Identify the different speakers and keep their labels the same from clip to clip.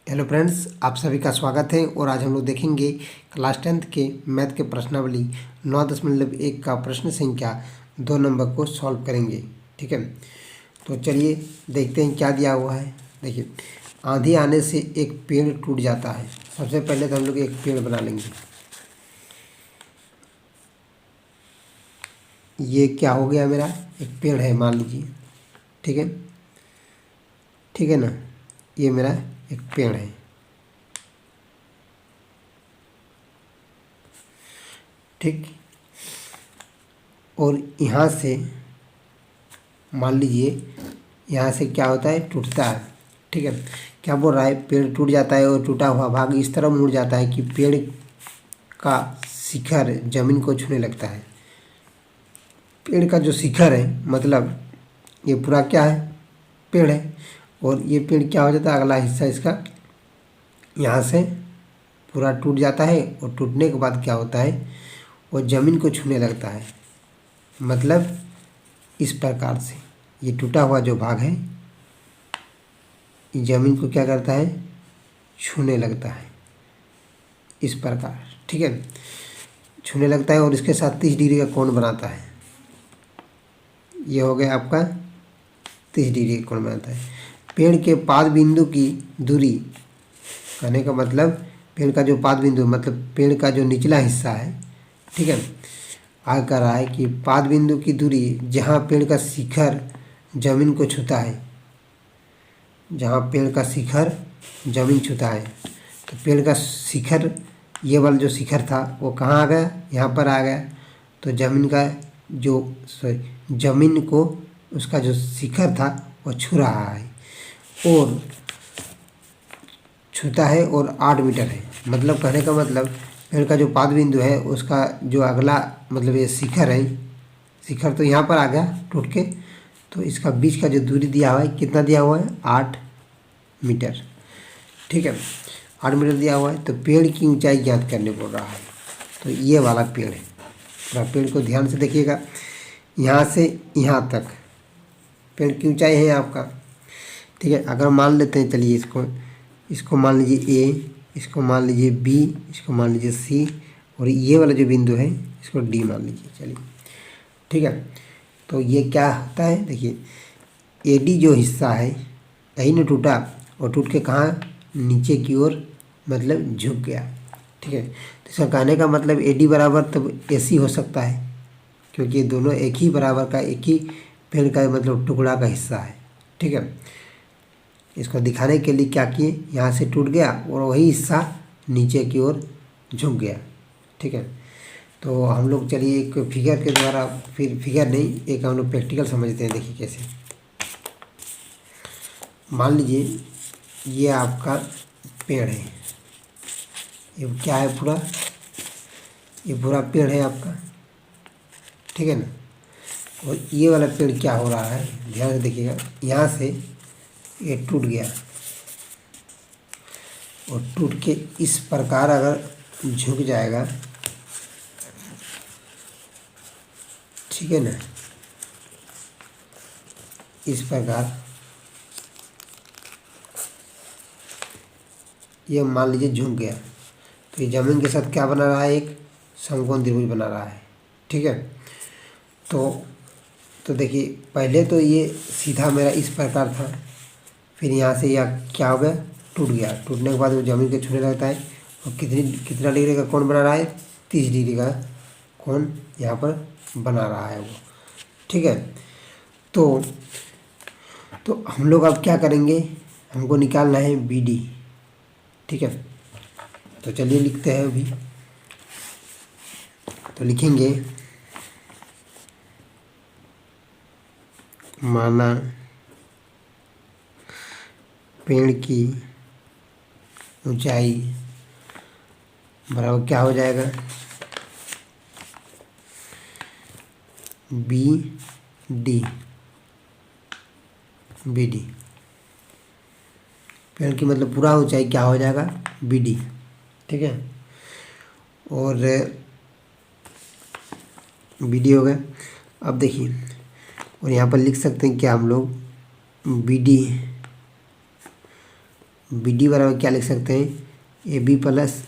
Speaker 1: Hello friends, आप सभी का स्वागत है। और आज हम लोग देखेंगे क्लास 10th के मैथ के प्रश्नावली 9.1 का प्रश्न संख्या 2 नंबर को सॉल्व करेंगे। ठीक है, तो चलिए देखते हैं क्या दिया हुआ है। देखिए, आंधी आने से एक पेड़ टूट जाता है। सबसे पहले तो हम लोग एक पेड़ बना लेंगे। ये क्या हो गया, मेरा एक पेड़ है मान लीजिए। ठीक है, ठीक है ना, ये मेरा एक पेड़ है। ठीक, और यहाँ से मान लीजिए यहाँ से क्या होता है, टूटता है। ठीक है, क्या बोल रहा है, पेड़ टूट जाता है और टूटा हुआ भाग इस तरह मुड़ जाता है कि पेड़ का शिखर जमीन को छूने लगता है। पेड़ का जो शिखर है मतलब ये पूरा क्या है, पेड़ है। और ये पेड़ क्या हो जाता है, अगला हिस्सा इसका यहाँ से पूरा टूट जाता है। और टूटने के बाद क्या होता है, वो ज़मीन को छूने लगता है। मतलब इस प्रकार से ये टूटा हुआ जो भाग है ज़मीन को क्या करता है, छूने लगता है इस प्रकार। ठीक है, छूने लगता है और इसके साथ 30 डिग्री का कोण बनाता है। ये हो गया आपका 30 डिग्री का कोण बनाता है। पेड़ के पाद बिंदु की दूरी, कहने का मतलब पेड़ का जो पाद बिंदु मतलब पेड़ का जो निचला हिस्सा है। ठीक है, आगे कह रहा है कि पाद बिंदु की दूरी जहाँ पेड़ का शिखर जमीन को छूता है, जहाँ पेड़ का शिखर जमीन छूता है। तो पेड़ का शिखर, ये वाला जो शिखर था वो कहाँ आ गया, यहाँ पर आ गया। तो जमीन का जो जमीन को उसका जो शिखर था वो छू रहा है और छूता है और 8 मीटर है। मतलब कहने का मतलब पेड़ का जो पाद बिंदु है उसका जो अगला मतलब ये शिखर है, शिखर तो यहाँ पर आ गया टूट के। तो इसका बीच का जो दूरी दिया हुआ है कितना दिया हुआ है, 8 मीटर। ठीक है, 8 मीटर दिया हुआ है। तो पेड़ की ऊंचाई ज्ञात करने बोल रहा है। तो ये वाला पेड़ है, पूरा पेड़ को ध्यान से देखिएगा। यहाँ से यहाँ तक पेड़ की ऊंचाई है आपका। ठीक है, अगर मान लेते हैं, चलिए इसको मान लीजिए ए, इसको मान लीजिए बी, इसको मान लीजिए सी, और ये वाला जो बिंदु है इसको डी मान लीजिए। चलिए ठीक है, तो ये क्या होता है, देखिए एडी जो हिस्सा है यही ना टूटा, और टूट के कहाँ, नीचे की ओर मतलब झुक गया। ठीक है, तो इसका कहने का मतलब एडी बराबर तब एसी हो सकता है, क्योंकि ये दोनों एक ही बराबर का एक ही पेड़ का मतलब टुकड़ा का हिस्सा है। ठीक है, इसको दिखाने के लिए क्या किए, यहाँ से टूट गया और वही हिस्सा नीचे की ओर झुक गया। ठीक है, तो हम लोग चलिए एक फिगर के द्वारा, फिर फिगर नहीं, एक हम लोग प्रैक्टिकल समझते हैं। देखिए कैसे, मान लीजिए ये आपका पेड़ है, ये क्या है, पूरा ये पूरा पेड़ है आपका। ठीक है ना, और ये वाला पेड़ क्या हो रहा है, ध्यान से देखिएगा। यहाँ से ये टूट गया और टूट के इस प्रकार अगर झुक जाएगा, ठीक है ना, इस प्रकार ये मान लीजिए झुक गया, तो ये जमीन के साथ क्या बना रहा है, एक समकोण त्रिभुज बना रहा है। ठीक है, तो देखिए पहले तो ये सीधा मेरा इस प्रकार था, फिर यहाँ से यह क्या हो गया, टूट गया। टूटने के बाद वो ज़मीन के छूने लगता है और कितना डिग्री का कोण बना रहा है, 30 डिग्री का कोण यहाँ पर बना रहा है वो। ठीक है, तो हम लोग अब क्या करेंगे, हमको निकालना है बी डी। ठीक है, तो चलिए लिखते हैं अभी। तो लिखेंगे, माना पेड़ की ऊंचाई बराबर क्या हो जाएगा, बी डी। बी डी पेड़ की मतलब पूरा ऊंचाई क्या हो जाएगा, बी डी। ठीक है, और बी डी हो गया। अब देखिए, और यहाँ पर लिख सकते हैं क्या हम लोग, बी डी बी डी बराबर क्या लिख सकते हैं, A B plus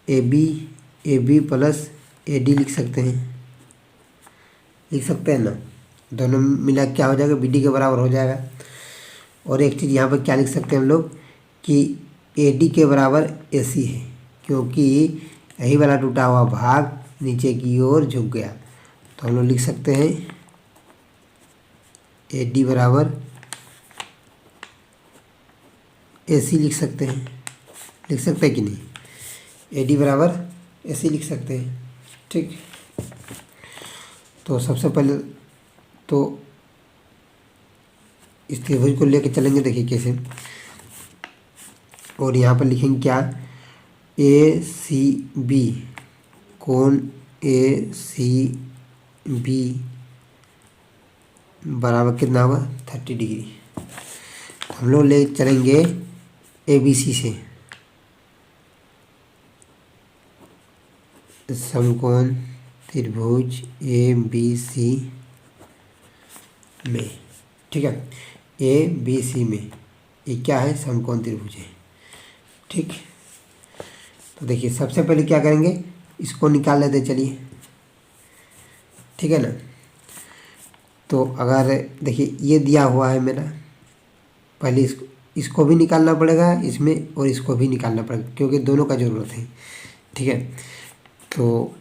Speaker 1: A B plus A D लिख सकते हैं, लिख सकते हैं ना। दोनों मिला क्या हो जाएगा, बी डी के बराबर हो जाएगा। और एक चीज़ यहाँ पर क्या लिख सकते हैं हम लोग कि ए डी के बराबर ए सी है, क्योंकि यही वाला टूटा हुआ भाग नीचे की ओर झुक गया। तो हम लोग लिख सकते हैं ए डी बराबर ए सी लिख सकते हैं कि नहीं, ए डी बराबर ए सी लिख सकते हैं। ठीक, तो सबसे पहले तो इस त्रिभुज को लेके चलेंगे, देखिए कैसे। और यहाँ पर लिखेंगे क्या, ए सी बी, कोण ए सी बी बराबर कितना होगा, 30 डिग्री। हम लोग ले चलेंगे ए बी सी से, समकोण त्रिभुज ए बी सी में। ठीक है, ए बी सी में ये क्या है, समकोण त्रिभुज है। ठीक, तो देखिए सबसे पहले क्या करेंगे, इसको निकाल लेते चलिए। ठीक है ना। तो अगर देखिए ये दिया हुआ है मेरा, पहले इसको भी निकालना पड़ेगा इसमें, और इसको भी निकालना पड़ेगा, क्योंकि दोनों का ज़रूरत है। ठीक है, तो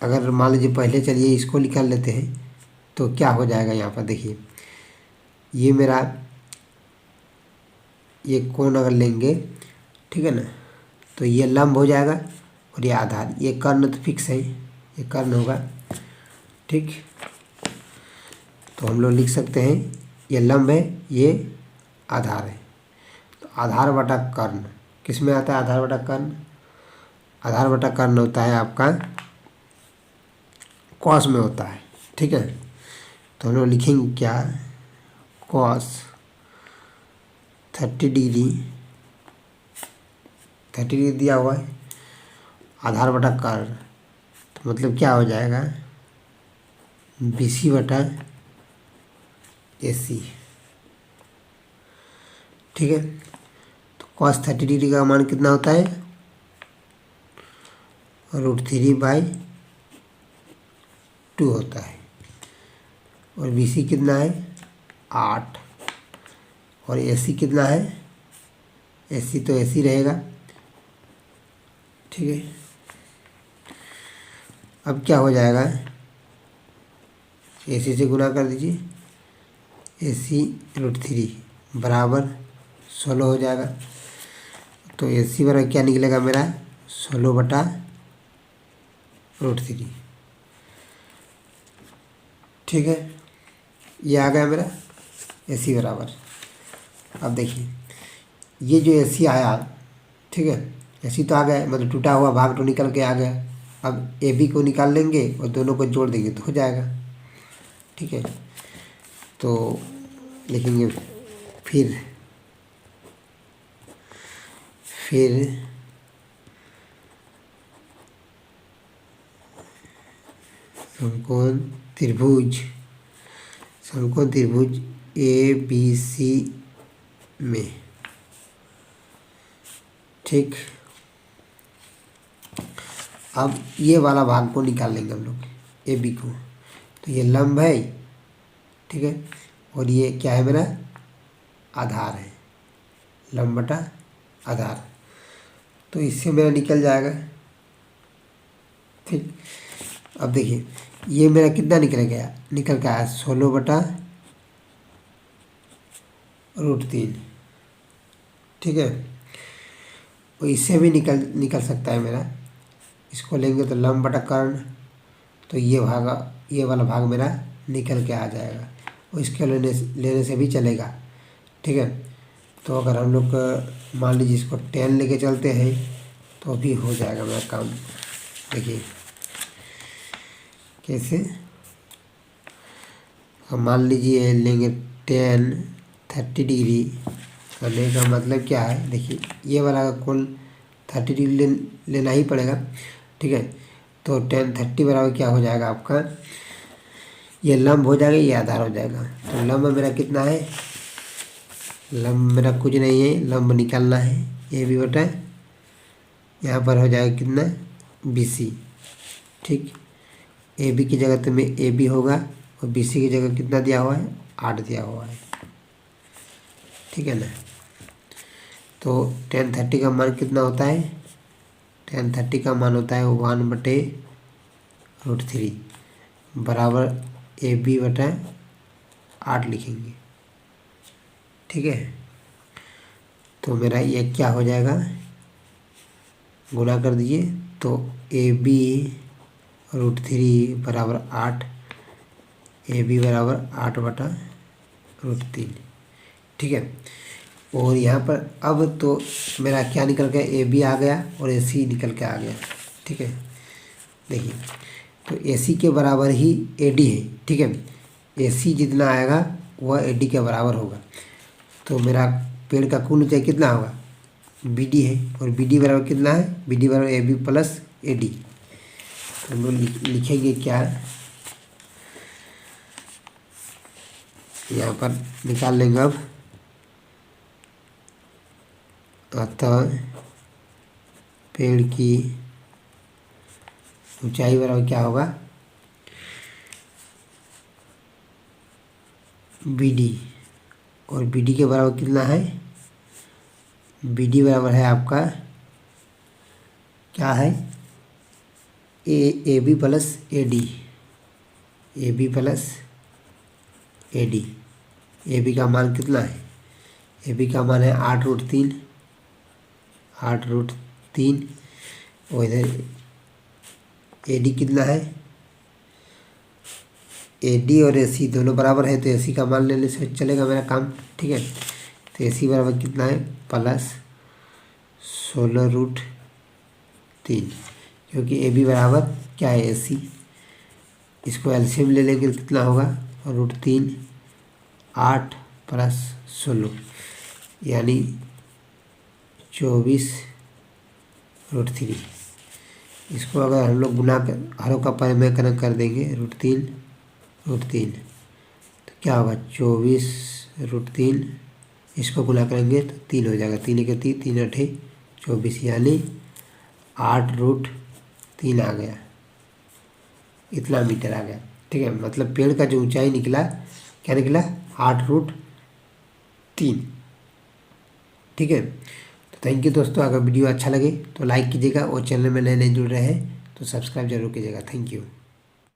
Speaker 1: अगर मान लीजिए पहले चलिए इसको निकाल लेते हैं, तो क्या हो जाएगा यहाँ पर देखिए, ये मेरा ये कोण अगर लेंगे, ठीक है ना, तो ये लंब हो जाएगा और ये आधार, ये कर्ण तो फिक्स है, ये कर्ण होगा। ठीक, तो हम लोग लिख सकते हैं ये लंब है, ये आधार है। तो आधार बटा कर्ण किस में आता है, आधार बटा कर्ण, आधार बटा कर्ण होता है आपका कॉस में होता है। ठीक है, तो हम लोग लिखेंगे क्या, कॉस 30 डिग्री, 30 डिग्री दिया हुआ है, आधार बटा कर्ण, तो मतलब क्या हो जाएगा, बी सी बटा ए सी। ठीक है, तो कॉस 30 डिग्री का मान कितना होता है, √3/2 होता है। और बी सी कितना है, 8। और ए सी कितना है, ए सी तो ए सी रहेगा। ठीक है, अब क्या हो जाएगा, ए सी से गुना कर दीजिए, ए सी √3 बराबर 16 हो जाएगा। तो ए सी बराबर क्या निकलेगा मेरा, 16/√3। ठीक है, ये आ गया मेरा ए सी बराबर। अब देखिए ये जो ए सी आया, ठीक है, ए सी तो आ गया, मतलब टूटा हुआ भाग तो निकल के आ गया। अब ए बी को निकाल लेंगे और दोनों को जोड़ देंगे तो हो जाएगा। ठीक है, तो लिखेंगे फिर समकोण त्रिभुज ए बी सी में। ठीक, अब ये वाला भाग को निकाल लेंगे हम लोग, ए बी को। तो ये लंब है, ठीक है, और ये क्या है मेरा, आधार है, लंब बटा आधार। तो इससे मेरा निकल जाएगा। ठीक, अब देखिए ये मेरा कितना निकल के आया 16/√3। ठीक है, और इससे भी निकल सकता है मेरा, इसको लेंगे तो लंब बटा कर्ण, तो ये वाला भाग मेरा निकल के आ जाएगा, और इसके लेने से भी चलेगा। ठीक है, तो अगर हम लोग मान लीजिए इसको 10 लेके चलते हैं तो भी हो जाएगा मेरा काम। देखिए कैसे, अब मान लीजिए लेंगे 30 डिग्री करने का मतलब क्या है, देखिए ये वाला कोण 30 डिग्री लेना ही पड़ेगा। ठीक है, तो 30 बराबर क्या हो जाएगा आपका, ये लंब हो जाएगा, ये आधार हो जाएगा। तो लंब मेरा कितना है, लंब मेरा कुछ नहीं है, लंब निकालना है ए बी बटा यहाँ पर हो जाएगा कितना बी सी। ठीक, ए बी की जगह तो में ए बी होगा और बी सी की जगह कितना दिया हुआ है 8 दिया हुआ है। ठीक है ना। तो tan 30 का मान कितना होता है, tan 30 का मान होता है 1/√3 बराबर ए बी बटा 8 लिखेंगे। ठीक है, तो मेरा ये क्या हो जाएगा, गुणा कर दीजिए तो ए बी √3 बराबर 8, ए बी बराबर 8/√3। ठीक है, और यहाँ पर अब तो मेरा क्या निकल गया, ए बी आ गया और ए सी निकल के आ गया। ठीक है, देखिए तो ए सी के बराबर ही ए डी है। ठीक है, ए सी जितना आएगा वह ए डी के बराबर होगा। तो मेरा पेड़ का कुल ऊंचाई कितना होगा, बी डी है, और बी डी बराबर कितना है, बी डी बराबर A B plus A D. हम लोग लिखेंगे क्या, यहाँ पर निकाल लेंगे अब। अतः पेड़ की ऊंचाई बराबर क्या होगा, बी डी, और बी डी के बराबर कितना है, बी डी बराबर है आपका क्या है, A B plus A D, A B plus A D. A B का मान कितना है, ए बी का मान है 8√3, 8√3, और इधर ए डी कितना है, ए डी और ए सी दोनों बराबर है तो ए सी का मान लेने से चलेगा मेरा काम। ठीक है, तो ए सी बराबर कितना है प्लस 16√3, क्योंकि ए बी बराबर क्या है ए सी, इसको एलसीएम ले लेंगे तो कितना होगा √3, 8 + 16 यानी 24√3। इसको अगर हम लोग गुना कर हरों का परिमेयकरण कर देंगे √3 तो क्या होगा 24√3, इसको गुना करेंगे तो 3 हो जाएगा, 3 के 3, 3 8 24 यानी 8√3 आ गया, इतना मीटर आ गया। ठीक है, मतलब पेड़ का जो ऊंचाई निकला क्या निकला 8√3। ठीक है, तो थैंक यू दोस्तों, अगर वीडियो अच्छा लगे तो लाइक कीजिएगा और चैनल में नए नए जुड़ रहे हैं तो सब्सक्राइब जरूर कीजिएगा। Thank you.